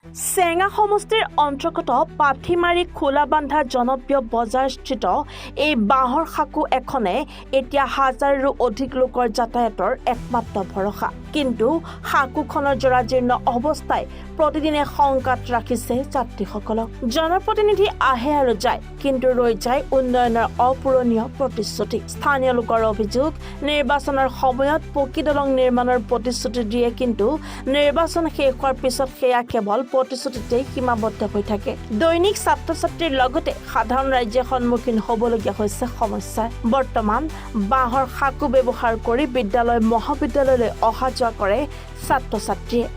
চেঙা সমষ্টিৰ অন্তৰ্গত পাঠিমাৰী খোলাবান্ধা জনপ্ৰিয় বজাৰস্থিত এই বাঁহৰ সাঁকো এখনে এতিয়া হাজাৰৰো অধিক লোকৰ যাতায়াতৰ একমাত্ৰ ভৰসা। কিন্তু সাঁকোখনৰ জৰাজীৰ্ণ অৱস্থাই প্ৰতিদিনে শংকাত ৰাখিছে যাত্ৰীসকলক। জনপ্ৰতিনিধি আহে আৰু যায়, কিন্তু ৰৈ যায় উন্নয়নৰ অপূৰণীয় প্ৰতিশ্ৰুতি। স্থানীয় লোকৰ অভিযোগ, নিৰ্বাচনৰ সময়ত পকী দলং নিৰ্মাণৰ প্ৰতিশ্ৰুতি দিয়ে, কিন্তু নিৰ্বাচন শেষ হোৱাৰ পিছত সেয়া কেৱল প্ৰতিশ্ৰুতিতেই সীমাবদ্ধ হৈ থাকে। দৈনিক ছাত্ৰ ছাত্ৰীৰ লগতে সাধাৰণ ৰাইজে সন্মুখীন হ'বলগীয়া হৈছে সমস্যাৰ। বৰ্তমান বাঁহৰ সাঁকো ব্যৱহাৰ কৰি বিদ্যালয় মহাবিদ্যালয়লৈ অহা যোৱা কৰে ছাত্ৰ ছাত্ৰীয়ে।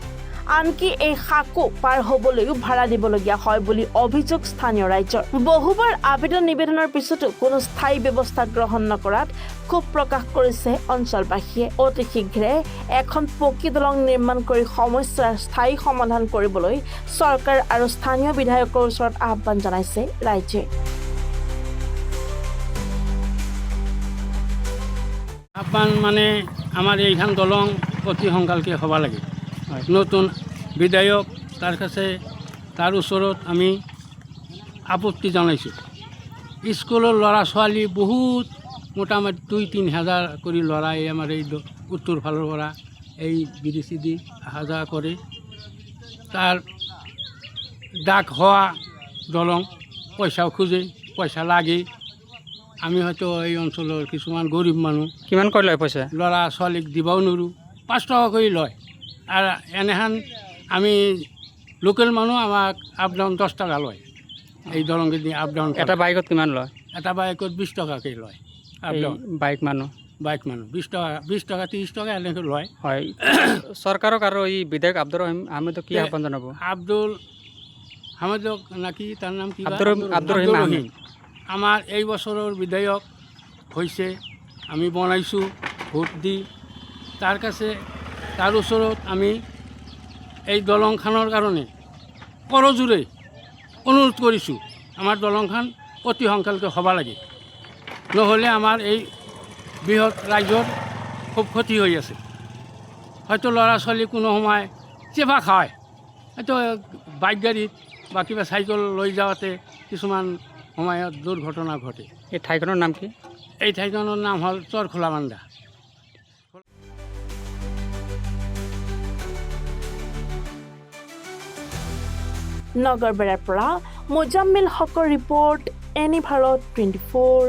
আনকি এই সাঁকো পাৰ হ'বলৈও ভাড়া দিবলগীয়া হয় বুলি অভিযোগ স্থানীয় ৰাইজৰ। বহুবাৰ আবেদন নিবেদনৰ পিছতো কোনো স্থায়ী ব্যৱস্থা গ্ৰহণ নকৰাত ক্ষোভ প্ৰকাশ কৰিছে অঞ্চলবাসীয়ে। অতি শীঘ্ৰে এখন পকী দলং নিৰ্মাণ কৰি সমস্যাৰ স্থায়ী সমাধান কৰিবলৈ চৰকাৰ আৰু স্থানীয় বিধায়কৰ ওচৰত আহ্বান জনাইছে ৰাইজে। আহ্বান মানে আমাৰ এইখন দলং অতি সোনকালকে হ'ব লাগে। নতুন বিধায়ক তাৰ ওচৰত আমি আপত্তি জনাইছোঁ। স্কুলৰ ল'ৰা ছোৱালী বহুত মোটামুটি 2-3 হাজাৰ কৰি ল'ৰাই আমাৰ এই উত্তৰ ফালৰ পৰা এই বিদেশী দি অহা যোৱা কৰে। তাৰ ডাক হোৱা দলং পইচাও খোজে, পইচা লাগে। আমি হয়তো এই অঞ্চলৰ কিছুমান গৰীব মানুহ, কিমান কৰি লয় পইচা? ল'ৰা ছোৱালীক দিবও নোৱাৰোঁ, 5 টকা কৰি লয়। আৰু এনেহান আমি লোকেল মানুহ আমাক আপ ডাউন 10 টকা লয়। এই দলংকেদি আপ ডাউন এটা বাইকত কিমান লয়? এটা বাইকত 20 টকাকৈ লয় আপ ডাউন। বাইক মানুহ 20 টকা 30 টকা এনেকৈ লয়। হয়। চৰকাৰক আৰু এই বিধায়ক আব্দুৰ ৰহিম আহমেদক কি আহ্বান জনাব? আব্দুল হামিদক নাকি তাৰ নাম কি? আব্দুৰ ৰহিম আমাৰ এই বছৰৰ বিধায়ক হৈছে, আমি বনাইছোঁ ভোট দি। তাৰ ওচৰত আমি এই দলংখনৰ কাৰণে কৰজোৰে অনুৰোধ কৰিছোঁ, আমাৰ দলংখন অতি সোনকালকৈ হ'ব লাগে। নহ'লে আমাৰ এই বৃহৎ ৰাইজৰ খুব ক্ষতি হৈ আছে। হয়তো ল'ৰা ছোৱালী কোনো সময় চেপা খায়, হয়তো বাইক গাড়ীত বা কিবা চাইকেল লৈ যাওঁতে কিছুমান সময়ত দুৰ্ঘটনা ঘটে। এই ঠাইখনৰ নাম কি? এই ঠাইখনৰ নাম হ'ল চৰ খোলাবান্ধা। নগৰবেৰাৰ পৰা মুজাম্মিল হকৰ ৰিপৰ্ট, এনি ভাৰত 24।